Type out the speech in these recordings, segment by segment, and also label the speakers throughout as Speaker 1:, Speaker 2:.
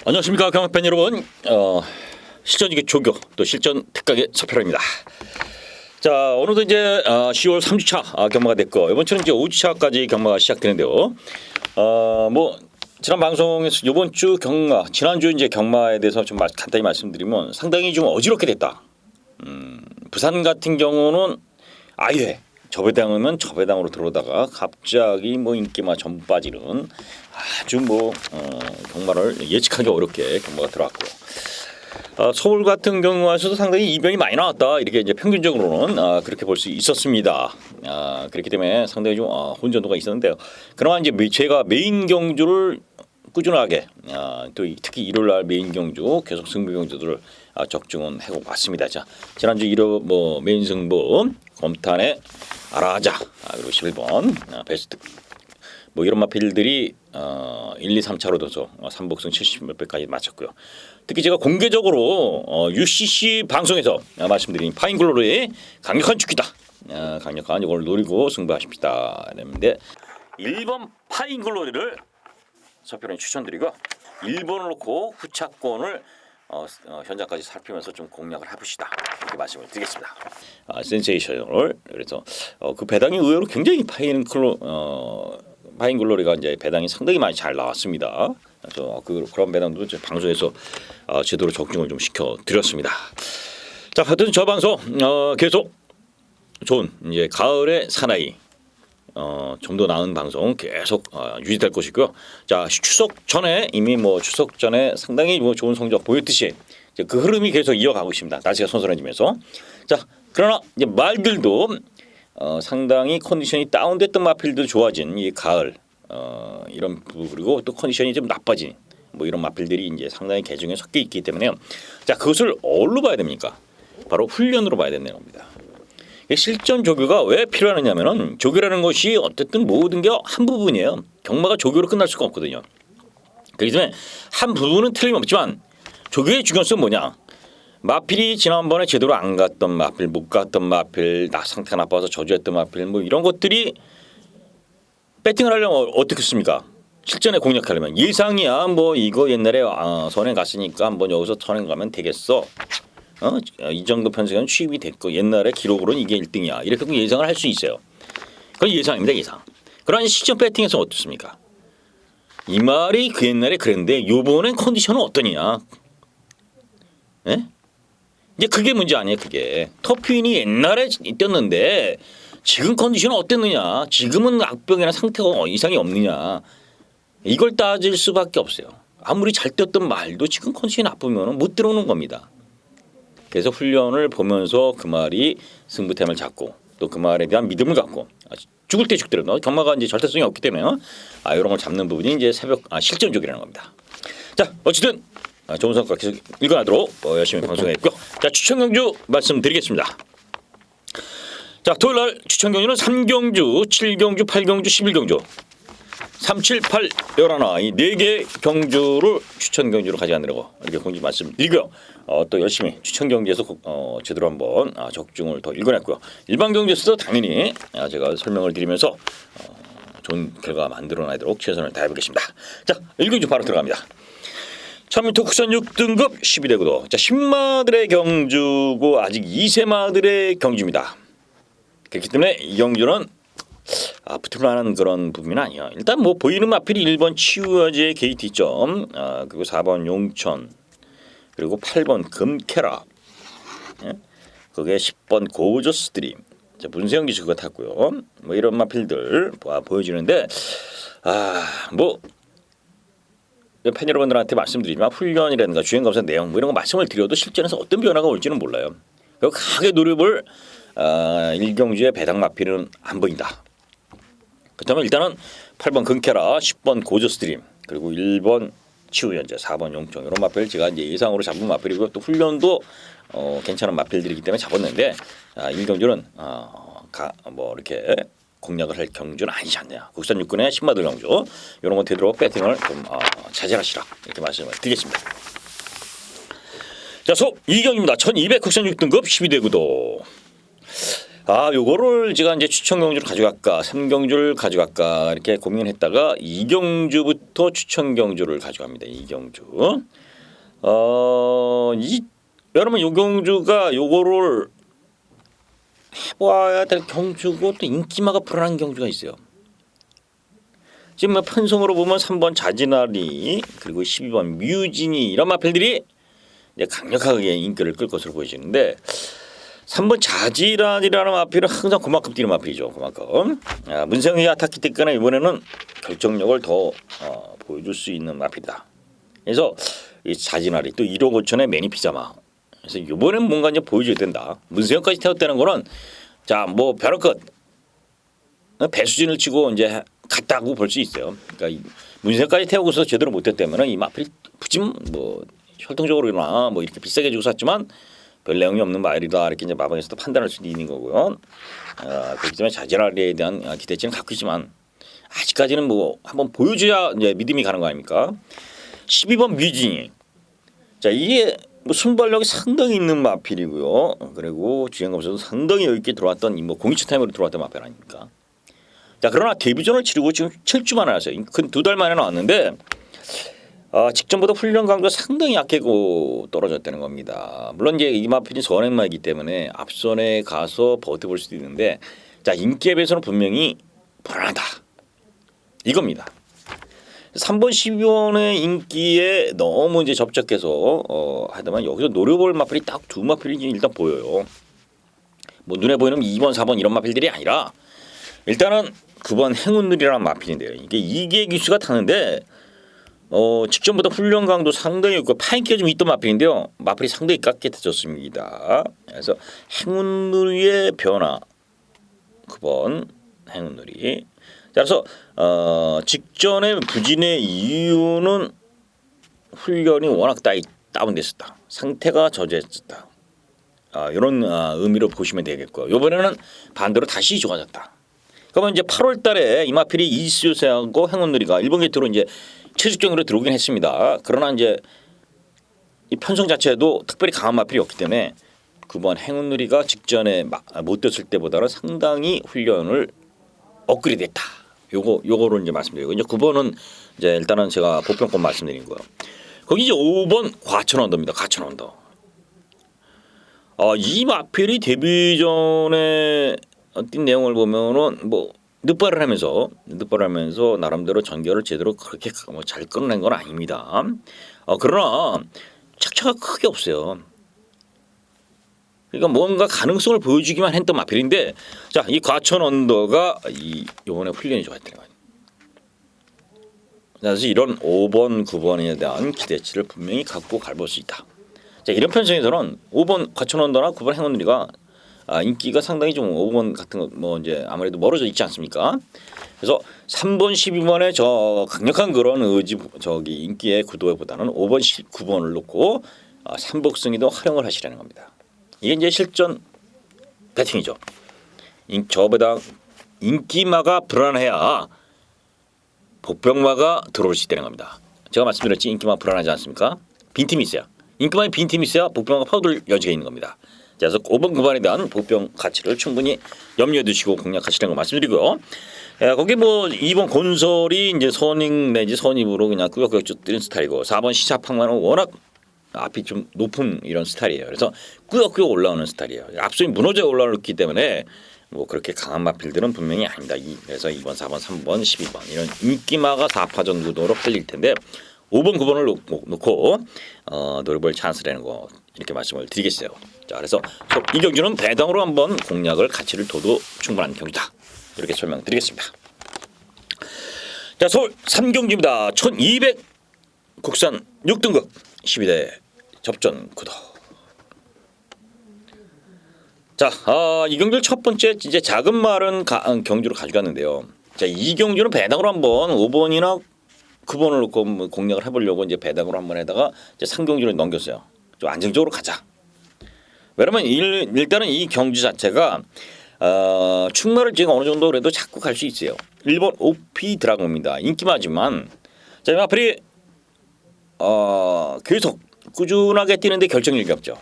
Speaker 1: 안녕하십니까 경마팬 여러분. 실전이게 조교 또 실전 특강의 서편입니다. 자 오늘도 이제 10월 3주차 경마가 됐고 이번 주는 이제 5주차까지 경마가 시작되는데요. 뭐 지난 방송에서 이번 주 경마 지난주 이제 경마에 대해서 좀 간단히 말씀드리면 상당히 좀 어지럽게 됐다. 부산 같은 경우는 아예 저배당이면 저배당으로 들어오다가 갑자기 뭐 인기만 전부 빠지는 아주 뭐 경마를 예측하기 어렵게 경마가 들어왔고요. 서울 같은 경우에서도 상당히 이변이 많이 나왔다 이렇게 이제 평균적으로는 그렇게 볼 수 있었습니다. 그렇기 때문에 상당히 좀 혼전도가 있었는데요. 그러나 이제 제가 메인 경주를 꾸준하게 또 특히 일요일날 메인 경주 계속 승부 경주들을 적중은 하고 왔습니다. 자 지난주 일요 뭐 메인 승부 검탄의 아라자 그리고 11번 베스트 뭐 이런 마필들이 1, 2, 3차로 둬서 3복승 70몇 배까지 마쳤고요. 특히 제가 공개적으로 UCC 방송에서 말씀드린 파인글로리의 강력한 축기다. 강력한 이걸 노리고 승부하십시다. 그런데 1번 파인글로리를 서편에 추천드리고 1번을 놓고 후차권을 현장까지 살피면서 좀 공략을 해봅시다. 이렇게 말씀을 드리겠습니다. 센세이셔널 그래서 그 배당이 의외로 굉장히 파인글로리가 이제 배당이 상당히 많이 잘 나왔습니다. 그래서 그런 배당도 이제 방송에서 제대로 적중을 좀 시켜 드렸습니다. 자, 하여튼 저 방송 계속 좋은 이제 가을의 사나이 좀 더 나은 방송 계속 유지될 것이고요. 자 추석 전에 이미 뭐 추석 전에 상당히 뭐 좋은 성적 보였듯이 이제 그 흐름이 계속 이어가고 있습니다. 날씨가 선선해지면서 자 그러나 이제 말들도 상당히 컨디션이 다운됐던 마필들 좋아진 이 가을 이런 그리고 또 컨디션이 좀 나빠진 뭐 이런 마필들이 이제 상당히 개중에 섞여 있기 때문에요. 자 그것을 어디로 봐야 됩니까? 바로 훈련으로 봐야 된다는 겁니다. 실전 조교가 왜 필요하느냐면은 조교라는 것이 어쨌든 모든 게 한 부분이에요. 경마가 조교로 끝날 수가 없거든요. 그렇기 때문에 한 부분은 틀림없지만 조교의 중요성은 뭐냐? 마필이 지난번에 제대로 안 갔던 마필, 못 갔던 마필, 상태가 나빠서 저주했던 마필, 뭐 이런 것들이 배팅을 하려면 어떻게 씁니까? 실전에 공략하려면 예상이야. 뭐 이거 옛날에 선행 갔으니까 한번 여기서 선행 가면 되겠어. 이 정도 편승은 취입이 됐고 옛날에 기록으로는 이게 1등이야. 이렇게 예상을 할 수 있어요. 그건 예상입니다. 예상. 그러나 실전 배팅에서 어떻습니까? 이 말이 그 옛날에 그랬는데 요번엔 컨디션은 어떠냐? 예? 이제 그게 문제 아니에요. 그게 터프인이 옛날에 뛰었는데 지금 컨디션은 어땠느냐? 지금은 악병이나 상태가 이상이 없느냐? 이걸 따질 수밖에 없어요. 아무리 잘 뛰었던 말도 지금 컨디션이 나쁘면 못 들어오는 겁니다. 그래서 훈련을 보면서 그 말이 승부템을 잡고 또 그 말에 대한 믿음을 갖고 죽을 때 죽더라도 경마가 이제 절대성이 없기 때문에 이런 걸 잡는 부분이 이제 실전적이라는 겁니다. 자 어쨌든 좋은 성과 계속 읽어나도록 열심히 방송했고요. 자 추천 경주 말씀드리겠습니다. 자 토요일날 추천 경주는 3경주, 7경주, 8경주, 11경주 3, 7, 8, 11 이 4개 경주를 추천 경주로 가져가느라고 이렇게 공지 말씀드리고요. 또 열심히 추천 경주에서 제대로 한번 적중을 더 읽어냈고요. 일반 경주에서도 당연히 제가 설명을 드리면서 좋은 결과 만들어내도록 최선을 다해보겠습니다. 자 1경주 바로 들어갑니다. 1000m 국산 6등급 12대 구도. 자 10마들의 경주고 아직 2세마들의 경주입니다. 그렇기 때문에 이 경주는 붙을만한 그런 부분은 아니야. 일단 뭐 보이는 마필이 1번 치유여제 게이트점, 그리고 4번 용천, 그리고 8번 금캐라, 예? 그게 10번 고저스 드림. 자, 문세영 기수 그거 탔고요. 뭐 이런 마필들 보여지는데 뭐 팬 여러분들한테 말씀드리지만 훈련이라든가 주행 검사 내용 뭐 이런 거 말씀을 드려도 실전에서 어떤 변화가 올지는 몰라요. 그리고 크게 노려볼 1경주의 배당 마필은 안 보인다. 그렇다면 일단은 8번 금캐라, 10번 고저스트림, 그리고 1번 치우연재, 4번 용청 이런 마필 제가 이제 예상으로 잡은 마필이고 또 훈련도 괜찮은 마필들이기 때문에 잡았는데 1경주는 뭐 이렇게 공략을 할 경주는 아니지 않냐. 국산 육군의 10마들 경주 이런 거 되도록 배팅을 좀 자제하시라 이렇게 말씀을 드리겠습니다. 자, 소 2경입니다. 1200 국산 6등급 12대 구도. 요거를 제가 이제 추천 경주를 가져갈까, 3경주를 가져갈까 이렇게 고민을 했다가 2경주부터 추천 경주를 가져갑니다. 2경주. 여러분 요 경주가 요거를 해봐야 될 경주고 또 인기마가 불안한 경주가 있어요. 지금 뭐 편성으로 보면 3번 자진아리 그리고 12번 뮤진이 이런 마필들이 이제 강력하게 인기를 끌 것으로 보여지는데 3번 자진아리라는 마필은 항상 그만큼 뛰는 마필이죠. 그만큼 문세영이 아타키 때까지 이번에는 결정력을 더 보여줄 수 있는 마필이다. 그래서 이 자진아리 또 1호 고천의 매니피자마 그래서 이번엔 뭔가 이제 보여줘야 된다. 문세영까지 태웠다는 거는 자 뭐 벼랑끝 배수진을 치고 이제 갔다고 볼 수 있어요. 그러니까 문세영까지 태우고서 제대로 못했다면 이 마필이 부짐 뭐 혈통적으로나 뭐 이렇게 비싸게 주고 샀지만 별 내용이 없는 말이다 이렇게 이제 마방에서도 판단할 수도 있는 거고요. 그렇기 때문에 자진아리에 대한 기대치는 갖고 있지만 아직까지는 뭐 한번 보여줘야 이제 믿음이 가는 거 아닙니까? 12번 뮤진이 자 이게 뭐 순발력이 상당히 있는 마필이고요. 그리고 주행검에서도 상당히 여유 있게 들어왔던 뭐 공이치 타임으로 들어왔던 마필 아닙니까? 자 그러나 데뷔전을 치르고 지금 7주 만에 나왔어요. 근 2달 만에 나왔는데 직전보다 훈련 강도가 상당히 약하고 떨어졌다는 겁니다. 물론 이제 이 마필이 선행마이기 때문에 앞선에 가서 버텨볼 수도 있는데 자 인기에 비해서는 분명히 불안하다 이겁니다. 3번 12번의 인기에 너무 이제 접촉해서 하다만 여기서 노려볼 마필이 딱 두 마필이 일단 보여요. 뭐 눈에 보이는 2번 4번 이런 마필들이 아니라 일단은 9번 행운들이라는 마필인데요. 이게 2개 기수가 타는데 직전보다 훈련 강도 상당히 있고 파인기가 좀 있던 마필인데요. 마필이 상당히 깎여졌습니다. 그래서 행운누리의 변화 9번 행운누리. 따라서 직전에 부진의 이유는 훈련이 워낙 다운됐었다. 상태가 저조했었다. 이런 의미로 보시면 되겠고요. 이번에는 반대로 다시 좋아졌다. 그러면 이제 8월 달에 이 마필이 이스요세하고 행운누리가 일본 게이트로 이제 최적정으로 들어오긴 했습니다. 그러나 이제 이 편성 자체도 특별히 강한 마필이 없기 때문에 9번 행운누리가 직전에 못 뛰었을 때보다는 상당히 훈련을 업그레이드했다. 요거를 이제 말씀드리고 이제 9번은 이제 일단은 제가 보편권 말씀드린 거예요. 거기 이제 5번 과천언더입니다. 과천언더. 이 마필이 데뷔 전에 뛴 내용을 보면은 뭐 늦발을 하면서 나름대로 전결을 제대로 그렇게 잘 끌어낸 건 아닙니다. 그러나 착차가 크게 없어요. 그러니까 뭔가 가능성을 보여주기만 했던 마필인데 자, 이 과천 언더가 이번에 훈련이 좋았다는 거예요. 그래서 이런 5번, 9번에 대한 기대치를 분명히 갖고 가볼 수 있다. 자, 이런 편성에서는 5번 과천 언더나 9번 행운리가 인기가 상당히 좀 5번 같은 거 뭐 이제 아무래도 멀어져 있지 않습니까? 그래서 3번, 12번의 저 강력한 그런 의지 저기 인기의 구도보다는 5번, 9번을 놓고 삼복승이도 활용을 하시라는 겁니다. 이게 이제 실전 배팅이죠. 저보다 인기마가 불안해야 복병마가 들어올 수 있다는 겁니다. 제가 말씀드렸지 인기마 불안하지 않습니까? 빈틈이 있어요. 인기마에 빈틈이 있어야 복병마가 파고들 여지가 있는 겁니다. 그래서 5번 9번에 대한 복병 가치를 충분히 염두에 두시고 공략하시는 거 말씀드리고요. 거기 뭐 2번 곤솔이 이제 선익 내지 선입으로 그냥 꾸역꾸역 뛰는 스타일이고 4번 시사팡만은 워낙 앞이 좀 높은 이런 스타일이에요. 그래서 꾸역꾸역 올라오는 스타일이에요. 앞선이 무너져 올라오기 때문에 뭐 그렇게 강한 마필들은 분명히 아닙니다. 그래서 2번, 4번, 3번, 12번 이런 인기마가 4파전 구도로 끌릴 텐데 5번, 9번을 놓고 노려볼 찬스라는 거 이렇게 말씀을 드리겠어요. 자, 그래서 이 경주는 배당으로 한번 공략을 가치를 둬도 충분한 경주다. 이렇게 설명드리겠습니다. 자, 서울 3경주입니다. 1200 국산 6등급 12대 접전 구도. 자, 이 경주 첫 번째 이제 작은 말은 경주로 가져갔는데요. 자, 이 경주는 배당으로 한번 5번이나 9번을 놓고 공략을 해보려고 이제 배당으로 한번 해다가 이제 3경주를 넘겼어요. 좀 안정적으로 가자. 왜냐면 일단은 이 경주 자체가 충마를 지금 어느 정도 그래도 자꾸 갈 수 있어요. 1번 OP 드라곤입니다. 인기마지만 자, 이 마필이 계속 꾸준하게 뛰는데 결정력이 없죠.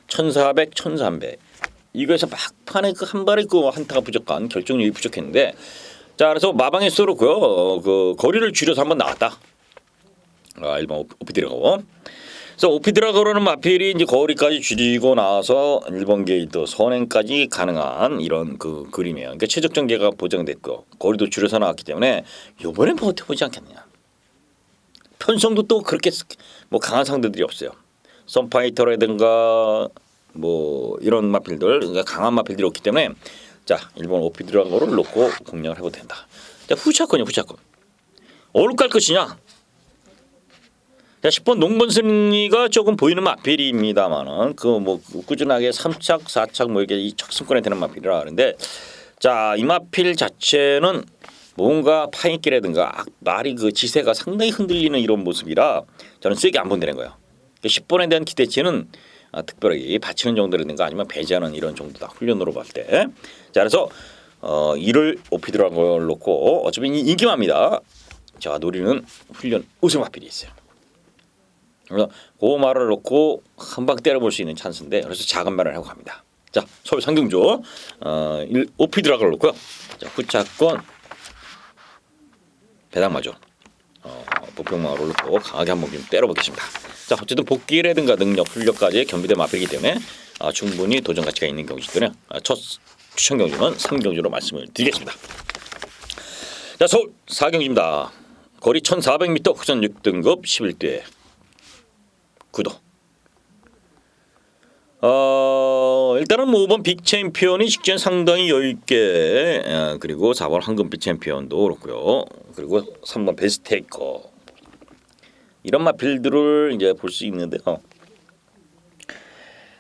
Speaker 1: 1400, 1300 이거에서 막판에 그 한 발의 그 한타가 부족한 결정력이 부족했는데 자 그래서 마방에서 그렇고요. 그 거리를 줄여서 한번 나왔다. 일반 오피드라고. 그래서 오피드라고라는 마필이 이제 거리까지 줄이고 나와서 1번 게이트 선행까지 가능한 이런 그 그림이에요. 그러니까 최적 전개가 보장됐고 거리도 줄여서 나왔기 때문에 이번엔 버텨보지 않겠느냐. 편성도 또 그렇게 뭐 강한 상대들이 없어요. 썬파이터라든가 뭐 이런 마필들 그러니까 강한 마필들이 없기 때문에 자 1번 오피드라고를 놓고 공략을 해도 된다. 자 후차권이요 후차권. 어디로 깔 것이냐. 자 10번 농번 승리가 조금 보이는 마필입니다만은 그 뭐 꾸준하게 3착 4착 뭐 이렇게 이 척승권에 되는 마필이라 하는데 자 이 마필 자체는 뭔가 파인기라든가 말이 그 지세가 상당히 흔들리는 이런 모습이라 저는 세게 안 본다는 거예요. 10번에 대한 기대치는 특별하게 받치는 정도라든가 아니면 배제하는 이런 정도다. 훈련으로 봤을 때. 자 그래서 이를 오피드라는 걸 놓고 어차피 인기마입니다. 제가 노리는 훈련 우승 마필이 있어요. 그래서 그 말을 놓고 한 방 때려볼 수 있는 찬스인데 그래서 작은 말을 하고 갑니다. 자 서울 상경조 오피드라를 놓고요. 자 후차권 배당마저 보평마를 놓고 강하게 한번 좀 때려보겠습니다. 자 어쨌든 복귀라든가 능력 훈련까지 겸비된 마필이기 때문에 충분히 도전 가치가 있는 경기들은 첫 추천 경주는 3경주로 말씀을 드리겠습니다. 자 서울 4경주입니다. 거리 1400m 후전 6등급 11대 구도. 일단은 뭐 5번 빅챔피언이 직전 상당히 여유있게 그리고 4번 황금 빅챔피언도 그렇고요. 그리고 3번 베스테이커 이런 마필들을 이제 볼 수 있는데요.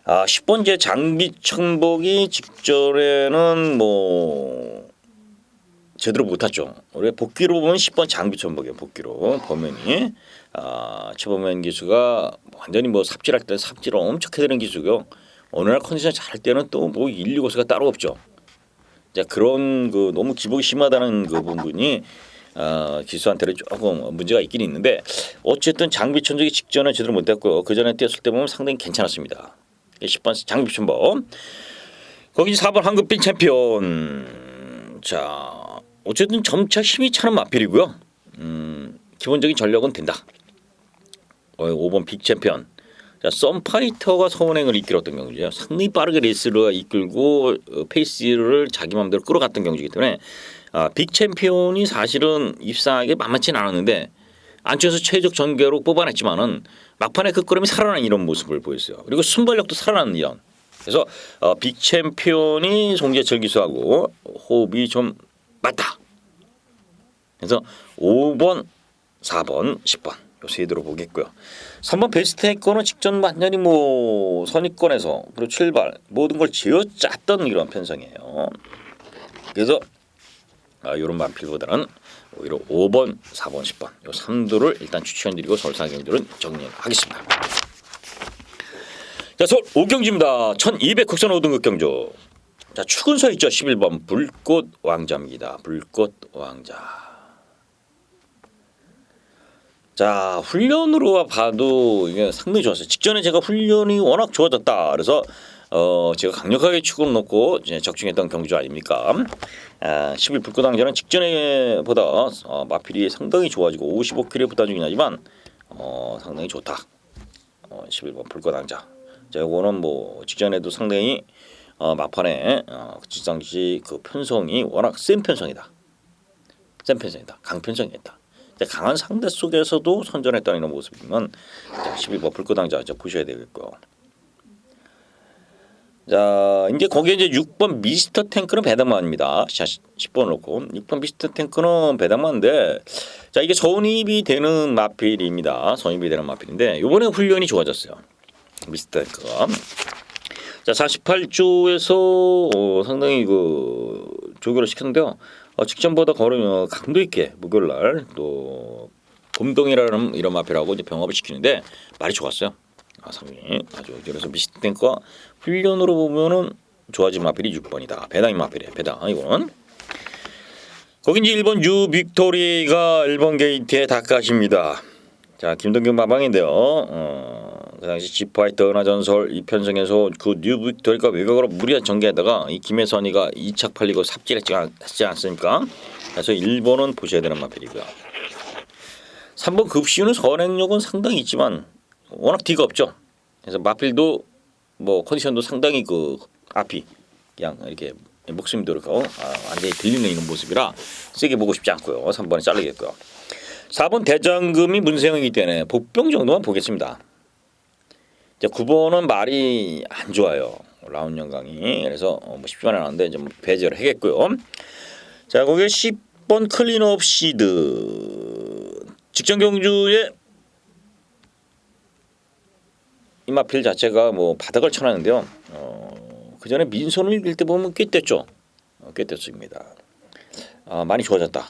Speaker 1: 10번째 장비 천복이 직전에는 뭐 제대로 못 탔죠. 우리 복귀로 보면 10번 장비 천복이에요. 복귀로 범면이 최범면 기수가 완전히 뭐 삽질할 때 삽질을 엄청 해대는 기수고요. 어느 날 컨디션 잘 때는 또 뭐 1, 2고수가 따로 없죠. 자 그런 그 너무 기복이 심하다는 그 부분이 기수한테는 조금 문제가 있긴 있는데 어쨌든 장비 천적이 직전에 제대로 못 됐고요. 그 전에 뛰었을 때 보면 상당히 괜찮았습니다. 10번 장비 천복 거기 4번 황금빛 챔피언 자 어쨌든 점차 힘이 차는 마필이고요. 기본적인 전력은 된다. 5번 빅 챔피언. 자, 썬파이터가 선행을 이끌었던 경기죠. 상당히 빠르게 레이스를 이끌고 페이스를 자기 마음대로 끌어갔던 경기이기 때문에 빅 챔피언이 사실은 입상하기 만만치는 않았는데 안쪽에서 최적 전개로 뽑아냈지만은 막판에 그 끌음이 살아나는 이런 모습을 보였어요. 그리고 순발력도 살아나는 이런. 그래서 빅 챔피언이 송재철 기수하고 호흡이 좀 맞다. 그래서 5번, 4번, 10번 요 세 대로 보겠고요. 3번 베스트테이커는 직전 완전히 뭐 선입권에서 그리고 출발 모든 걸 쥐어짰던 이런 편성이에요. 그래서 이런 마필보다는 오히려 5번, 4번, 10번 요 3도를 일단 추천드리고 서울 4경주는 정리하겠습니다. 자, 서울 5경주입니다. 1200 국선 5등급 경주. 자, 축은서 있죠. 11번 불꽃 왕자입니다. 불꽃 왕자. 자 훈련으로 봐도 이게 상당히 좋았어요. 직전에 제가 훈련이 워낙 좋아졌다. 그래서 제가 강력하게 축을 놓고 이제 적중했던 경주 아닙니까? 11 불꽃왕자는 직전에 보다 마필이 상당히 좋아지고 55kg 부담 중이긴 하지만 상당히 좋다. 11번 불꽃왕자. 자 이거는 뭐 직전에도 상당히 막판에 직상시 그 편성이 워낙 센 편성이다. 센 편성이다. 강편성이었다. 강한 상대 속에서도 선전했다는 이런 모습이면 12번 불꽃왕자 보셔야 되겠고요. 자 이제 거기에 이제 6번 미스터 탱크는 배당만입니다. 10번을 놓고 6번 미스터 탱크는 배당만인데 자 이게 선입이 되는 마필입니다. 선입이 되는 마필인데 이번에 훈련이 좋아졌어요. 미스터 탱크가 자 48조에서 상당히 그 조교를 시켰는데요. 직전보다 걸으면 강도 있게 목요일날 또 곰동이라는 이런 마필하고 이제 병합을 시키는데 말이 좋았어요. 상당히 아주 그래서 미스터 탱크가 훈련으로 보면은 좋아진 마필이 6번이다. 배당인 마필이에요. 배당 이거는 거기 이제 1번 유 빅토리가 1번 게이트에 닭가십니다. 자 김동균 마방인데요. 그 당시 지파이터 은하전설 이 편성에서 그 뉴 빅토리가 외곽으로 무리한 전개에다가 이 김혜선이가 2착 팔리고 삽질했지 않습니까? 그래서 1번은 보셔야 되는 마필이고요. 3번 급시우는 선행력은 상당히 있지만 워낙 뒤가 없죠. 그래서 마필도 뭐 컨디션도 상당히 그 앞이 그냥 이렇게 목숨이 들어가고 완전히 들리는 이런 모습이라 세게 보고 싶지 않고요. 3번에 자르겠고요. 4번 대장금이 문세영이기 때문에 복병 정도만 보겠습니다. 이제 9번은 말이 안 좋아요. 라운 영광이. 그래서 뭐 쉽지만 않은데 좀 배제를 하겠고요. 자, 거기에 10번 클린업 시드. 직전 경주에 이 마필 자체가 뭐 바닥을 쳐놨는데요. 그 전에 민선을 이길 때 보면 꽤 뗐죠. 꽤 뗐습니다. 많이 좋아졌다.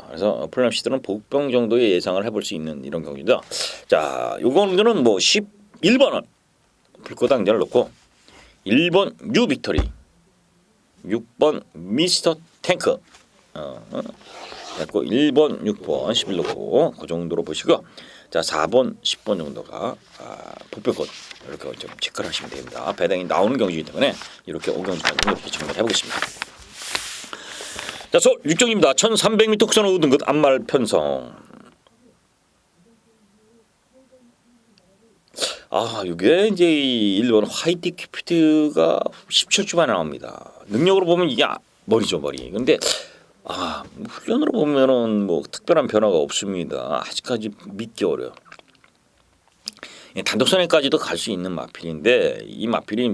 Speaker 1: 그래서 클린업 시드는 복병 정도의 예상을 해볼 수 있는 이런 경기다. 자, 요거는 뭐 11번은 불꽃당자를 놓고 1번 뉴 빅토리, 6번 미스터 탱크, 그리고 1번, 6번, 11 놓고 그 정도로 보시고, 자 4번, 10번 정도가 복병권 이렇게 좀 체크를 하시면 됩니다. 배당이 나오는 경기이기 때문에 이렇게 5경주까지 이렇게 정리해 보겠습니다. 자, 서울 6경입니다. 1300m 국산 5등급 안말 편성. 이게 이제 1번 화이트 큐피드가 17초만에 나옵니다. 능력으로 보면 이게 머리죠, 머리. 근데 훈련으로 보면은 뭐 특별한 변화가 없습니다. 아직까지 믿기 어려요. 단독선행까지도 갈 수 있는 마필인데 이 마필이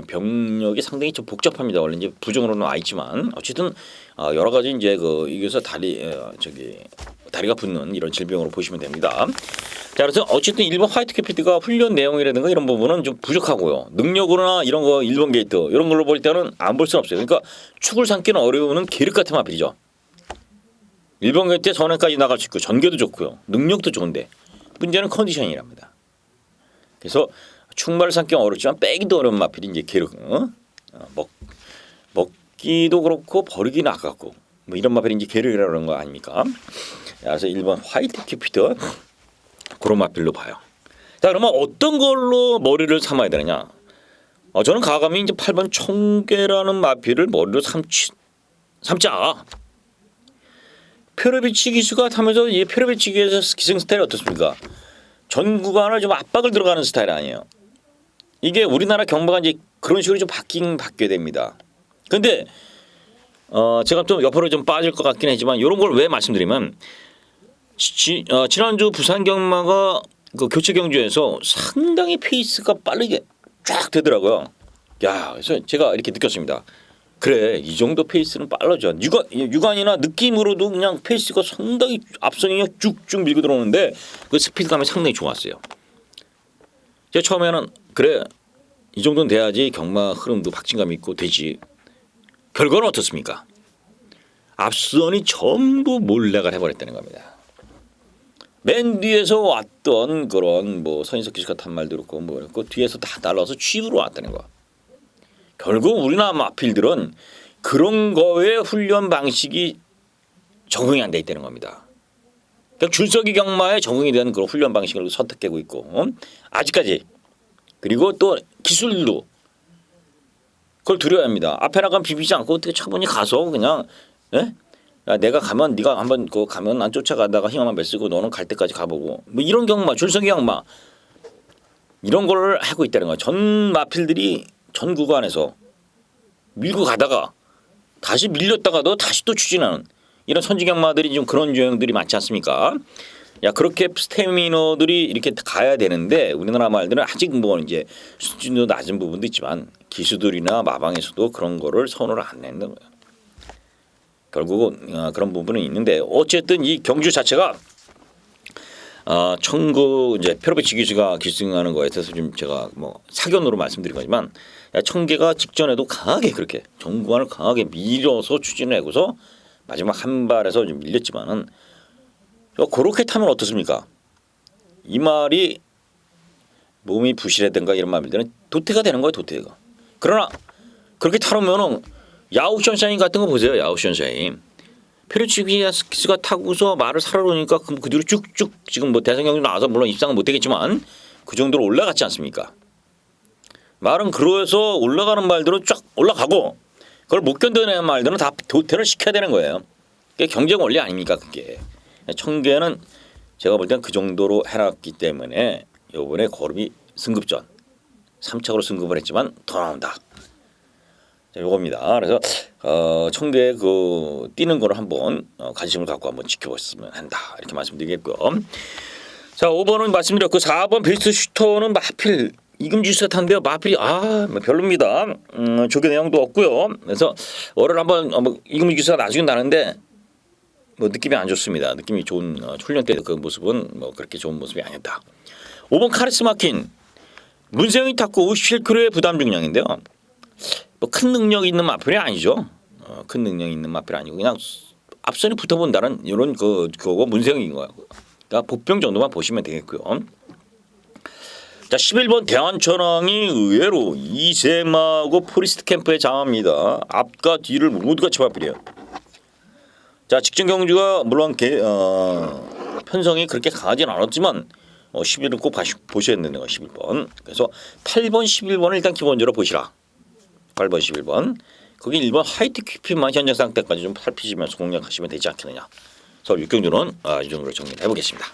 Speaker 1: 병력이 상당히 좀 복잡합니다. 원래 이제 부정으로는 와 있지만 어쨌든 여러 가지 이제 이게서 다리가 붙는 이런 질병으로 보시면 됩니다. 자, 그래서 어쨌든 1번 화이트 캐피티가 훈련 내용이라든가 이런 부분은 좀 부족하고요. 능력으로나 이런 거 1번 게이트 이런 걸로 볼 때는 안 볼 수는 없어요. 그러니까 축을 삼기는 어려우는 계륵 같은 마필이죠. 1번 게이트에 전에까지 나갈 수 있고 전개도 좋고요. 능력도 좋은데 문제는 컨디션이랍니다. 그래서 축마를 삼기 어렵지만 빼기도 어려운 마필이 이제 계륵. 먹기도 그렇고 버리기는 아깝고 뭐 이런 마필이 이제 계륵이라고 그런 거 아닙니까? 그래서 1번 화이트 큐피드 그런 마필로 봐요. 자, 그러면 어떤 걸로 머리를 삼아야 되느냐? 저는 가감이 이제 8번 총계라는 마필을 머리로 삼자. 페로비치 기수가 타면서 이 페로비치 기에서 기승 스타일이 어떻습니까? 전 구간을 좀 압박을 들어가는 스타일 아니에요. 이게 우리나라 경마가 이제 그런 식으로 좀 바뀌어야 됩니다. 근데 제가 좀 옆으로 좀 빠질 것 같긴 하지만 이런 걸 왜 말씀드리면 지난주 부산 경마가 그 교체 경주에서 상당히 페이스가 빠르게 쫙 되더라고요. 그래서 제가 이렇게 느꼈습니다. 그래, 이 정도 페이스는 빨라져. 유관이나 느낌으로도 그냥 페이스가 상당히 앞선이 쭉쭉 밀고 들어오는데 그 스피드감이 상당히 좋았어요. 제가 처음에는 그래, 이 정도는 돼야지 경마 흐름도 박진감 있고 되지. 결과는 어떻습니까? 앞선이 전부 몰락을 해버렸다는 겁니다. 맨 뒤에서 왔던 그런 뭐 서인석 기수가 탄 말도 그렇고 뭐 그렇고 뒤에서 다 날라와서 취입으로 왔다는 거. 결국 우리나라 마필들은 그런 거에 훈련 방식이 적응이 안 돼 있다는 겁니다. 그러니까 줄서기 경마에 적응이 되는 그런 훈련 방식을 선택하고 있고 아직까지. 그리고 또 기술도 그걸 두려워합니다. 앞에 나가면 비비지 않고 어떻게 차분히 가서 그냥 내가 가면 네가 한번 가면 난 쫓아가다가 힘 한번 쓰고 너는 갈 때까지 가보고 뭐 이런 경마 줄서기 경마 이런 걸 하고 있다는 거예요. 전 마필들이 전 구간에서 밀고 가다가 다시 밀렸다가도 다시 또 추진하는 이런 선지 경마들이 좀 그런 유형들이 많지 않습니까? 그렇게 스태미너들이 이렇게 가야 되는데 우리나라 말들은 아직 뭐 이제 수준도 낮은 부분도 있지만 기수들이나 마방에서도 그런 거를 선호를 안 내는 거예요. 결국은 그런 부분은 있는데 어쨌든 이 경주 자체가 청구 이제 페로비치 기수가 기승하는 거에 대해서 좀 제가 뭐 사견으로 말씀드린 거지만 청계가 직전에도 강하게 그렇게 정구안을 강하게 밀어서 추진을 하고서 마지막 한 발에서 좀 밀렸지만은 그렇게 타면 어떻습니까? 이 말이 몸이 부실하든가 이런 말들은 도태가 되는 거예요, 도태가. 그러나 그렇게 타려면은 야우션샤인 같은 거 보세요, 야우션샤인. 페르치비아스키스가 타고서 말을 사러 오니까 그 뒤로 쭉쭉 지금 뭐 대선 경쟁 나와서 물론 입상은 못 되겠지만 그 정도로 올라갔지 않습니까? 말은 그러해서 올라가는 말들은 쫙 올라가고 그걸 못 견뎌내는 말들은 다 도태를 시켜야 되는 거예요. 그게 경쟁 원리 아닙니까 그게. 청계는 제가 볼 때는 그 정도로 해놨기 때문에 이번에 거름이 승급전 3착으로 승급을 했지만 더 나온다. 자, 요겁니다. 그래서 청계 그 뛰는 거를 한번 관심을 갖고 한번 지켜봤으면 한다. 이렇게 말씀드리겠고요. 자, 5번은 말씀드렸고 4번 베스트 슈터는 하필 이금주 스타인데요. 마필이 뭐 별로입니다. 조교 내용도 없고요. 그래서 월요일 한번 이금주 기사가 나중에 나는데 뭐 느낌이 안 좋습니다. 느낌이 좋은 훈련 때 그 모습은 뭐 그렇게 좋은 모습이 아니었다. 5번 카리스마킨 문세영이 탔고 57kg의 부담 중량인데요. 뭐 큰 능력 있는 마필이 아니죠. 큰 능력 있는 마필이 아니고 그냥 앞선이 붙어본다는 이런 그거 문세영인 거예요. 그러니까 복병 정도만 보시면 되겠고요. 자, 11번 대한천왕이 의외로 이세마하고 포리스트 캠프에 장합니다. 앞과 뒤를 모두 같이 마필이에요. 자, 직전 경주가 물론 편성이 그렇게 강하진 않았지만 11은 꼭 보셔야 되는 거 11번. 그래서 8번, 11번을 일단 기본적으로 보시라. 8번, 11번. 거기 1번 하이트 퀴핀만 현장 상태까지 좀 살피시면서 공략하시면 되지 않겠느냐. 서울 6경주는 이 정도로 정리를 해보겠습니다.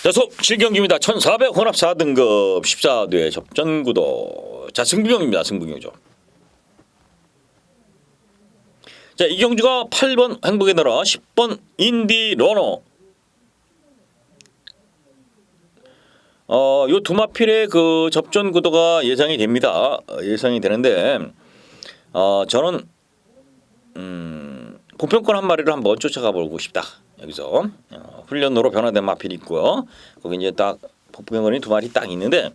Speaker 1: 자, 소 7경주입니다. 1400 혼합 4등급 14대 접전구도. 자, 승부경입니다. 승부경이죠. 자, 이 경주가 8번 행복의 나라, 10번 인디 러너. 요 두 마필의 그 접전 구도가 예상이 됩니다. 예상이 되는데 저는 보편권 한 마리를 한번 쫓아가 보고 싶다. 여기서 훈련으로 변화된 마필이 있고요. 거기 이제 딱 보편권이 두 마리 딱 있는데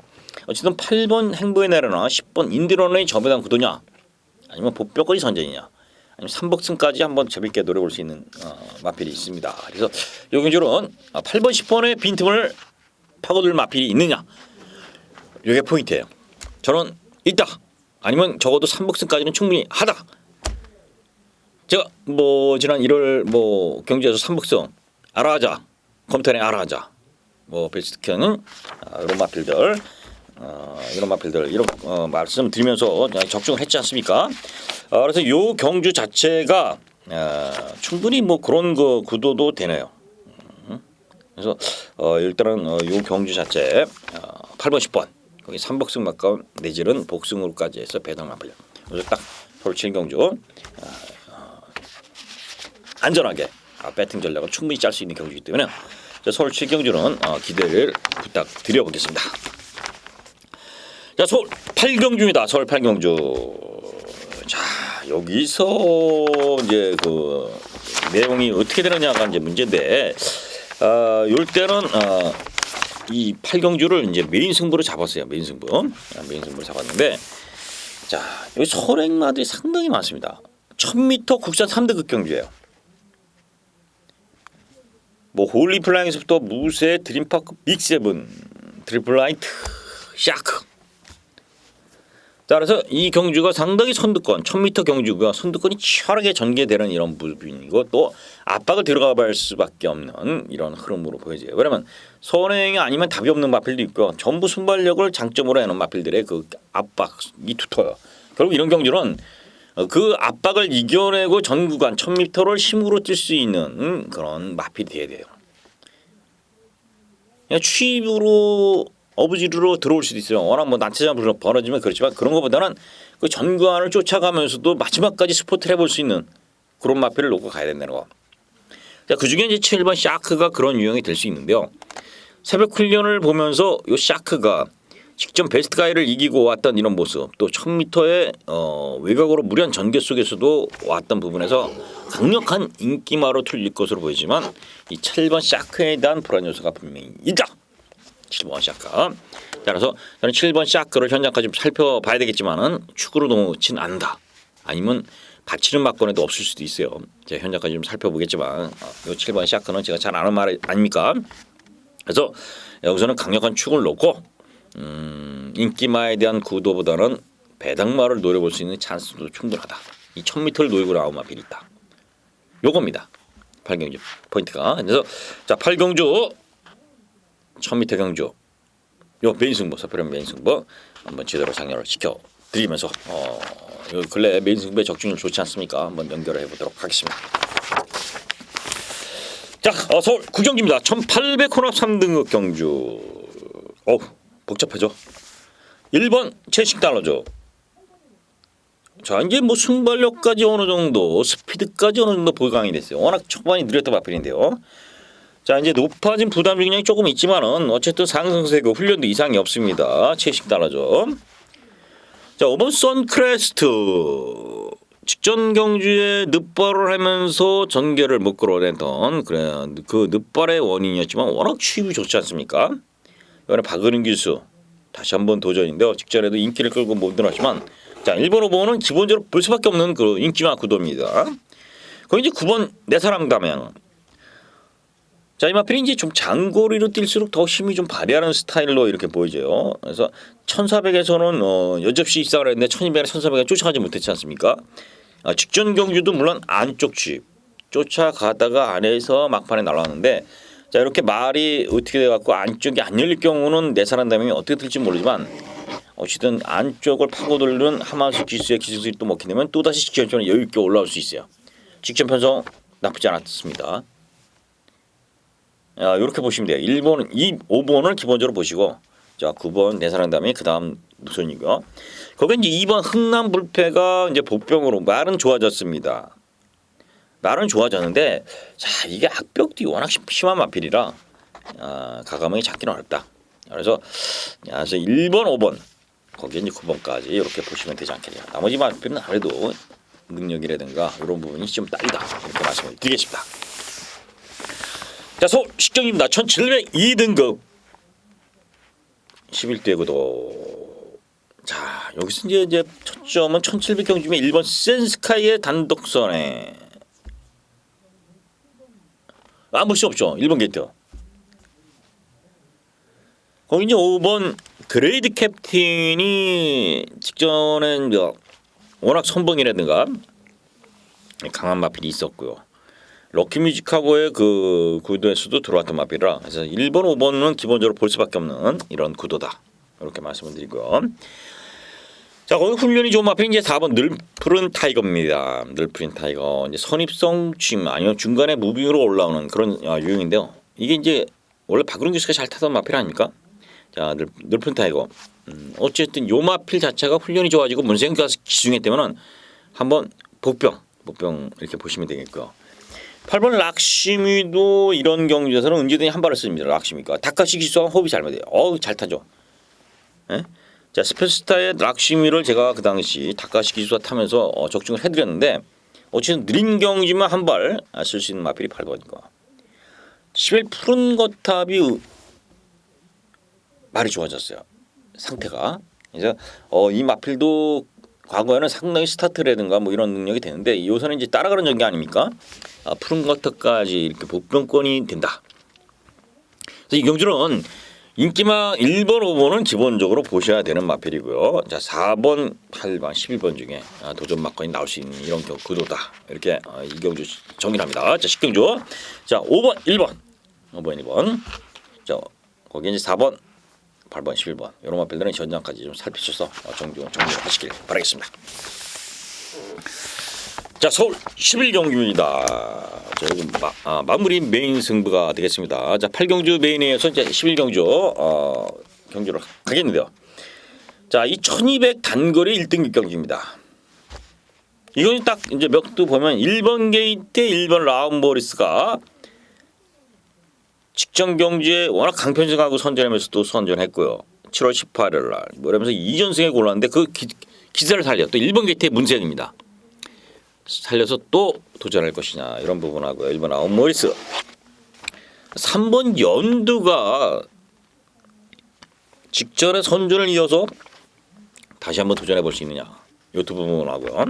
Speaker 1: 어쨌든 8번 행복의 나라나 10번 인디 러너의 저배당 구도냐, 아니면 보편권이 선전이냐, 아니면 3복승까지 한번 재밌게 노려볼 수 있는 마필이 있습니다. 그래서 요 경주는 8번 10번의 빈틈을 파고들 마필이 있느냐, 이게 포인트예요. 저는 있다, 아니면 적어도 3복승까지는 충분히 하다. 제가 뭐 지난 1월 경주에서 3복승 알아하자, 컴퓨터에 알아하자, 베스트캔은 이런 마필들 이런 말씀 드리면서 적중을 했지 않습니까? 그래서 요 경주 자체가 충분히 그런 그 구도도 되네요. 그래서 일단은 요 경주 자체 8번 10번 거기 3복승 막가운 내지는 복승으로까지 해서 배당 마필. 그래서 딱 서울 7경주 안전하게 배팅 전략을 충분히 짤 수 있는 경주이기 때문에 서울 7경주는 기대를 부탁드려 보겠습니다. 자, 서울 8경주입니다. 서울 8경주. 자, 여기서 이제 그 내용이 어떻게 되느냐가 이제 문제인데, 요 때는 이 8경주를 이제 메인 승부로 잡았어요. 메인 승부로 잡았는데, 자, 여기 선행마들이 상당히 많습니다. 1000m 국산 3등급 경주예요. 홀리플라잉에서부터 무쇠, 드림파크, 빅세븐, 트리플라이트, 샤크. 자, 그래서 이 경주가 상당히 선두권, 1000m 경주가 선두권이 치열하게 전개되는 이런 부분이고, 또 압박을 들어가 볼 수밖에 없는 이런 흐름으로 보여져요. 왜냐면 선행이 아니면 답이 없는 마필도 있고, 전부 순발력을 장점으로 해놓은 마필들의 그 압박이 두터워요. 결국 이런 경주는 그 압박을 이겨내고 전 구간 1000m를 힘으로 뛸 수 있는 그런 마필이 돼야 돼요. 그냥 취입으로 어부지리로 들어올 수도 있어요. 워낙 난타전 벌어지면 그렇지만 그런 것보다는 그 전 구간을 쫓아가면서도 마지막까지 스포트를 해볼 수 있는 그런 마필을 놓고 가야 된다는 거. 자, 그중에 이제 7번 샤크가 그런 유형이 될 수 있는데요. 새벽 훈련을 보면서 이 샤크가 직전 베스트 가이를 이기고 왔던 이런 모습, 또 1000m의 외곽으로 무리한 전개 속에서도 왔던 부분에서 강력한 인기마로 틀릴 것으로 보이지만 이 7번 샤크에 대한 불안 요소가 분명히 있다. 7번 샤크. 따라서 저는 7번 샤크를 현장까지 살펴봐야 되겠지만은 축으로 놓진 않는다. 아니면 받치는 막권에도 없을 수도 있어요. 제가 현장까지 좀 살펴보겠지만 이 7번 샤크는 제가 잘 아는 말 아닙니까? 그래서 여기서는 강력한 축을 놓고 인기마에 대한 구도보다는 배당마를 노려볼 수 있는 찬스도 충분하다. 이 1000m를 노리고 나온 마필이 있다. 요겁니다. 8경주 포인트가. 그래서 자 8경주 첫 밑에 경주 요 메인 승부 서프라임 메인 승부 한번 제대로 장렬을 시켜드리면서 요 근래 메인 승부의 적중률 좋지 않습니까? 한번 연결을 해보도록 하겠습니다. 자 서울 9경주입니다. 1800 혼합 3등급 경주. 복잡하죠. 1번 채식 달러죠. 자 이제 뭐 순발력까지 어느 정도 스피드까지 어느 정도 보강이 됐어요. 워낙 초반이 느렸던 마필인데요. 자 이제 높아진 부담 중량이 조금 있지만은 어쨌든 상승세고 훈련도 이상이 없습니다. 채식 달러죠. 자 5번 선크레스트 직전 경주에 늑발을 하면서 전개를 못 끌어내던 그 늑발의 원인이었지만 워낙 취입이 좋지 않습니까? 이번에 박은인 기수 다시 한번 도전인데요. 직전에도 인기를 끌고 못 들었지만 자 1번 5번은 기본적으로 볼 수밖에 없는 그 인기마 구도입니다. 거기 이제 9번 내 사랑 담양. 자 이 마필이 이제 좀 장거리로 뛸수록 더 힘이 좀 발휘하는 스타일로 이렇게 보이죠. 그래서 1400에서는 여접시 입상을 했는데 1200에 1400에 쫓아가지 못했지 않습니까? 직전 경주도 물론 안쪽 집 쫓아가다가 안에서 막판에 날아왔는데 자 이렇게 말이 어떻게 돼갖고 안쪽이 안 열릴 경우는 내 사람 담양이 어떻게 될지 모르지만 어쨌든 안쪽을 파고들는 하만수 기수의 기술이 또 먹게 되면 또다시 직전편에 여유 있게 올라올 수 있어요. 직전 편성 나쁘지 않았습니다. 이렇게 보시면 돼요. 1번, 5번을 기본적으로 보시고 자 9번 내 사랑 다음에 그 다음 노선이고요. 거기 이제 2번 흥남 불패가 이제 복병으로 말은 좋아졌습니다. 말은 좋아졌는데 자 이게 악벽이 워낙 심한 마필이라 가감하게 잡기는 어렵다. 그래서 1번, 5번 거기에 이제 9번까지 이렇게 보시면 되지 않겠냐. 나머지 마필은 아무래도 능력이라든가 이런 부분이 좀 딸리다 이렇게 말씀을 드리겠습니다. 자 서울 식경입니다. 1702등급 11대 구도. 자 여기서 이제 첫 점은 1700경주면 1번 센스카이의 단독선에 아무 수 없죠. 1번 게이트. 거기 이제 5번 그레이드 캡틴이 직전에 워낙 선봉이라든가 강한 마필이 있었고요. 럭키뮤직하고의 그 구도에서도 들어왔던 마필이라 그래서 1번, 5번은 기본적으로 볼 수밖에 없는 이런 구도다. 이렇게 말씀을 드리고요. 자 거기 훈련이 좋은 마필이 이제 4번 늘푸른 타이거입니다. 늘푸른 타이거 이제 선입성 춤 아니면 중간에 무빙으로 올라오는 그런 유형인데요. 이게 이제 원래 박은웅 교수가 잘 타던 마필 아닙니까? 자 늘푸른 타이거. 어쨌든 요 마필 자체가 훈련이 좋아지고 문세영가 기중했다면은 한번 복병 이렇게 보시면 되겠고요. 8번 락시미도 이런 경주에서는 은지든이 한 발을 씁니다. 락시미가 다카시 기수와 호흡이 잘 맞아요. 잘 타죠. 예? 자 스페스타의 락시미를 제가 그 당시 다카시 기수와 타면서 적중을 해드렸는데 어쨌든 느린 경주만 한 발 쓸 수 있는 마필이 8번이고 11 푸른 거탑이 말이 좋아졌어요. 상태가. 그래서 이 마필도 과거에는 상당히 스타트라든가 뭐 이런 능력이 되는데 요새는 이제 따라가는 전개 아닙니까? 푸른 거탑까지 이렇게 복병권이 된다. 그래서 이 경주는 인기마 1번, 5번은 기본적으로 보셔야 되는 마필이고요. 자 4번, 8번, 11번 중에 도전 막건이 나올 수 있는 이런 구도다. 이렇게 이 경주 정리합니다. 자 10경주. 자 5번, 1번. 자 거기 이제 4번, 8번, 11번 이런 마필들은 현장까지 좀 살피셔서 정리하시길 바라겠습니다. 자 서울 11경주입니다. 자 여기 마무리 메인 승부가 되겠습니다. 자 8경주 메인에서 이제 11경주 경주를 하겠는데요. 자 이 1200 단거리 1등급 경주입니다. 이건 딱 이제 몇 도 보면 1번 게이트 1번 라운보리스가 직전 경주에 워낙 강편승하고 선전하면서 또 선전했고요. 7월 18일 날 이러면서 2전승에 골랐는데 그 기세를 살려 또 1번 게이트의 문세영입니다. 살려서 또 도전할 것이냐 이런 부분하고 1번 아웃모리스 3번 연두가 직전에 선전을 이어서 다시 한번 도전해 볼 수 있느냐 이 두 부분하고요.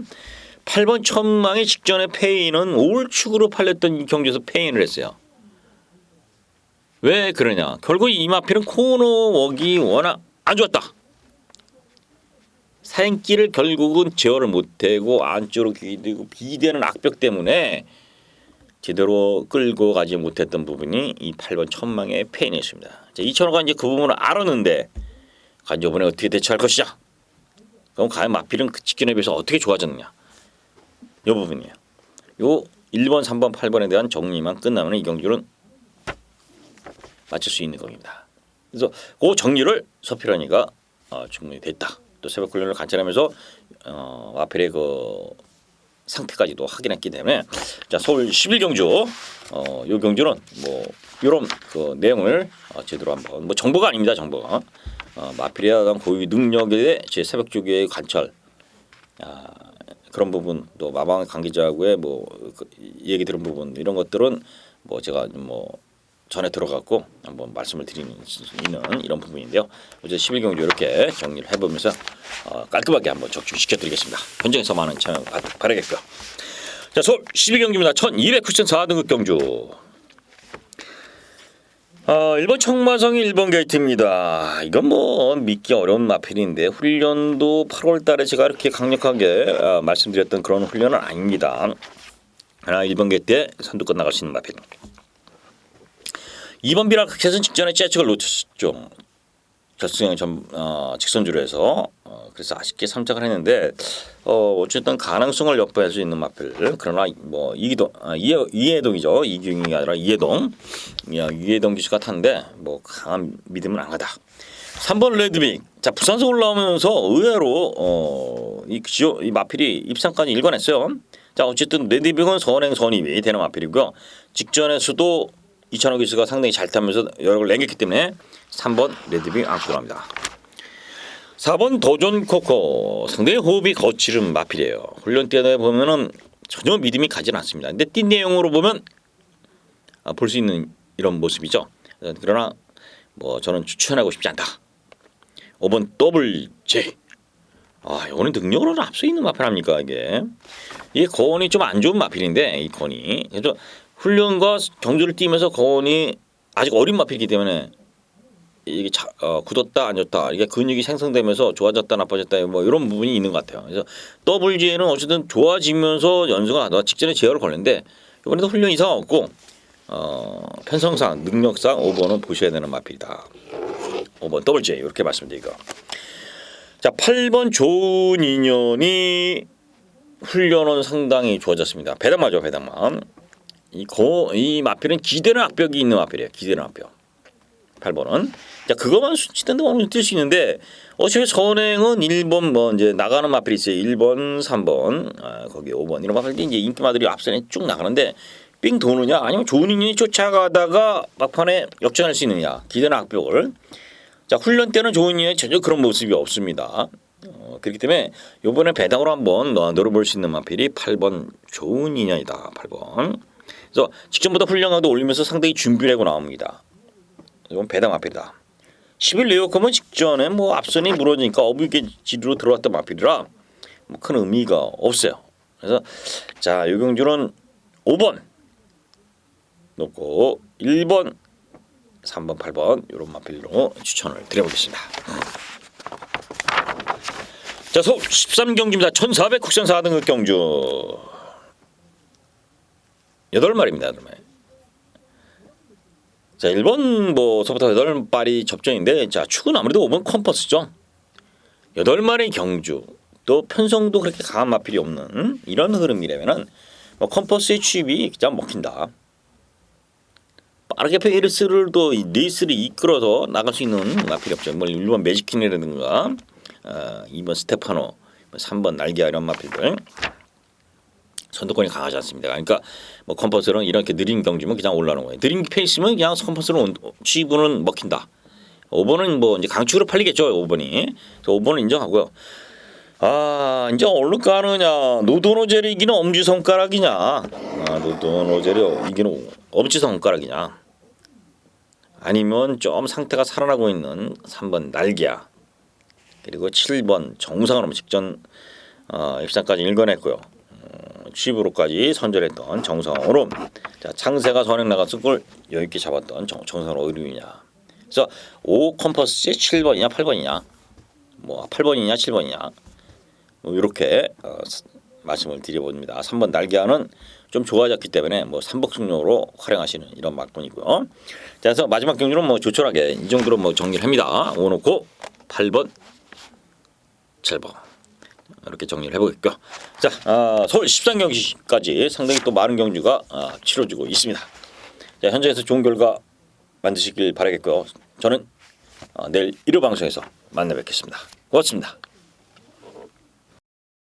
Speaker 1: 8번 천망의 직전에 페인은 우울축으로 팔렸던 이 경주에서 페인을 했어요. 왜 그러냐? 결국 이 마필은 코너웍이 워낙 안 좋았다. 사행길을 결국은 제어를 못하고 안쪽으로 기대고 비대는 악벽 때문에 제대로 끌고 가지 못했던 부분이 이 8번 천망의 페인이었습니다. 자, 이천호가 이제 그 부분을 알았는데 과연 이번에 어떻게 대처할 것이냐? 그럼 과연 마필은 그 직전에 비해서 어떻게 좋아졌느냐? 이 부분이에요. 요 1번, 3번, 8번에 대한 정리만 끝나면 이 경주는 마칠 수 있는 겁니다. 그래서 그 정리를 서필환이가 충분히 됐다. 또 새벽 훈련을 관찰하면서 마필의 그 상태까지도 확인했기 때문에 자 서울 11경주 요 경주는 뭐 이런 그 내용을 제대로 한번 뭐 정보가 아닙니다. 정보가 마필에 대한 고유 능력에 제 새벽 주기의 관찰 그런 부분 또 마방 관계자하고의 뭐 그 얘기 들은 부분 이런 것들은 뭐 제가 뭐 전에 들어갔고 한번 말씀을 드리는 이런 부분인데요. 어제 11경주 이렇게 정리를 해보면서 깔끔하게 한번 적중시켜드리겠습니다. 현장에서 많은 참여 바라겠고요. 자, 서울 12경주입니다. 1294 4등급 경주. 1번 청마성이 1번 게이트입니다. 이건 뭐 믿기 어려운 마필인데 훈련도 8월달에 제가 이렇게 강력하게 말씀드렸던 그런 훈련은 아닙니다. 하나 1번 게이트에 선두권 나갈 수 있는 마필. 2번 비락켓은 직전에 재측을 놓쳤죠. 결승에 직선주로 해서 그래서 아쉽게 3착을 했는데 어쨌든 가능성을 엿보일 수 있는 마필. 그러나 뭐 이해동이죠. 이규영이 아니라 이해동 기수가 탔는데 뭐 강한 믿음은 안 가다. 3번 레드빅. 자 부산서 올라오면서 의외로 이 마필이 입상까지 일관했어요. 자 어쨌든 레드빅은 선행 선입이 되는 마필이고요. 직전에서도 이찬호 기수가 상당히 잘 타면서 여력을 남겼기 때문에 3번 레드빅 안고 갑니다. 4번 도전 코코 상당히 호흡이 거칠은 마필이에요. 훈련 때 보면은 전혀 믿음이 가진 않습니다. 근데 뛴 내용으로 보면 볼 수 있는 이런 모습이죠. 그러나 뭐 저는 추천하고 싶지 않다. 5번 WJ 이거는 능력으로는 앞서 있는 마필 아닙니까 이게 건이 좀 안 좋은 마필인데 이 건이 그래서 훈련과 경주를 뛰면서 건이 아직 어린 마필이기 때문에 이게 굳었다 안 좋다 이게 근육이 생성되면서 좋아졌다 나빠졌다 뭐 이런 부분이 있는 것 같아요. 그래서 WG는 어쨌든 좋아지면서 연승을 하다가 직전에 제어를 걸렸는데 이번에도 훈련 이상 없고 편성상 능력상 5번은 보셔야 되는 마필이다. 5번 WG 이렇게 말씀드리고 자 8번 좋은 인연이 훈련은 상당히 좋아졌습니다. 배당마죠 배당마. 이 마필은 기대는 악벽이 있는 마필이에요. 기대는 악벽. 8번은 자 그것만 수치된데 어느 정도 뛸 수 있는데 어차피 선행은 1번 뭐 이제 나가는 마필이 있어요. 1번, 3번, 거기 5번 이런 마필이 이제 인기마들이 앞선에 쭉 나가는데 삥 도느냐 아니면 좋은 인연이 쫓아가다가 막판에 역전할 수 있느냐 기대는 악벽을 자 훈련 때는 좋은 인연이 전혀 그런 모습이 없습니다. 그렇기 때문에 이번에 배당으로 한번 노려볼 수 있는 마필이 8번 좋은 인연이다. 8번. 그래서 직전보다 훈련강도 올리면서 상당히 준비를 하고 나옵니다. 이건 배당 마필이다. 11 레오컴은 직전에 뭐 앞선이 무너지니까 어불개지로 들어왔던 마필이라 뭐 큰 의미가 없어요. 그래서 자 이 경주는 5번 놓고 1번, 3번, 8번 이런 마필로 추천을 드려보겠습니다. 자 서울 13경주입니다. 1400 국산 4등급 경주 8마리입니다. 8마리. 자 1번 뭐서부터 8마리 접전인데 자 축은 아무래도 5번 컴퍼스죠. 8마리 경주 또 편성도 그렇게 강한 마필이 없는 이런 흐름이라면은 뭐 컴퍼스의 취입이 그냥 먹힌다. 빠르게 페이스를 또 레이스를 이끌어서 나갈 수 있는 마필이 없죠. 뭐 1번 매직킨이라든가 2번 스테파노 3번 날개아 이런 마필들 선두권이 강하지 않습니다. 그러니까 뭐 컴퍼스는 이렇게 느린 경주면 그냥 올라오는 거예요. 느린 페이스면 그냥 컴퍼스는 취부는 먹힌다. 5번은 뭐 이제 강축으로 팔리겠죠. 5번이. 5번은 인정하고요. 이제 얼른 까느냐 노도노제를 이기는 엄지손가락이냐 노도노제를 이기는 엄지손가락이냐 아니면 좀 상태가 살아나고 있는 3번 날개야 그리고 7번 정상으로 직전 입상까지 일궈냈고요. 취입으로까지 선전했던 정상으로 자 창세가 선행 나가서 그걸 여유있게 잡았던 정상으로 의류이냐 그래서 5 컴퍼스의 7번이냐 8번이냐 뭐 8번이냐 7번이냐 뭐 이렇게 말씀을 드려봅니다. 3번 날개안은 좀 좋아졌기 때문에 뭐 삼복승용으로 활용하시는 이런 막론이고요. 자, 그래서 마지막 경주는 뭐 조촐하게 이 정도로 뭐 정리를 합니다. 5 놓고 8번, 7번 이렇게 정리를 해보겠고요. 자, 서울 13경기까지 상당히 또 많은 경주가 치러지고 있습니다. 자, 현장에서 좋은 결과 만드시길 바라겠고요. 저는 내일 1호 방송에서 만나 뵙겠습니다. 고맙습니다.